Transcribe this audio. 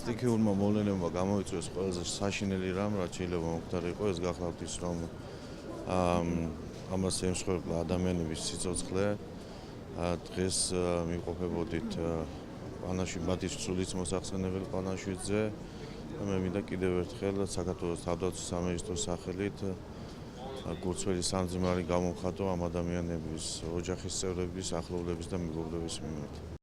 სტიქიურმა მოვლენებმა გამოიწვიეს ყველაზე საშინელი რამ, რაც შეიძლება მომხდარიყო, ეს გახლავთ ის, რომ ამას ემსხვერპლა ადამიანების სიცოცხლე. დღეს მივყოფებოდით მათი სრულიც მოსახსენებელ პანაშვიდზე. მე მინდა კიდევ ერთხელ საქართველოს თავდაცვის სამინისტროს სახელით გულწრფელი სამძიმარი გამოვხატო ამ ადამიანების ოჯახის წევრების, ახლობლების და მეგობრების მიმართ.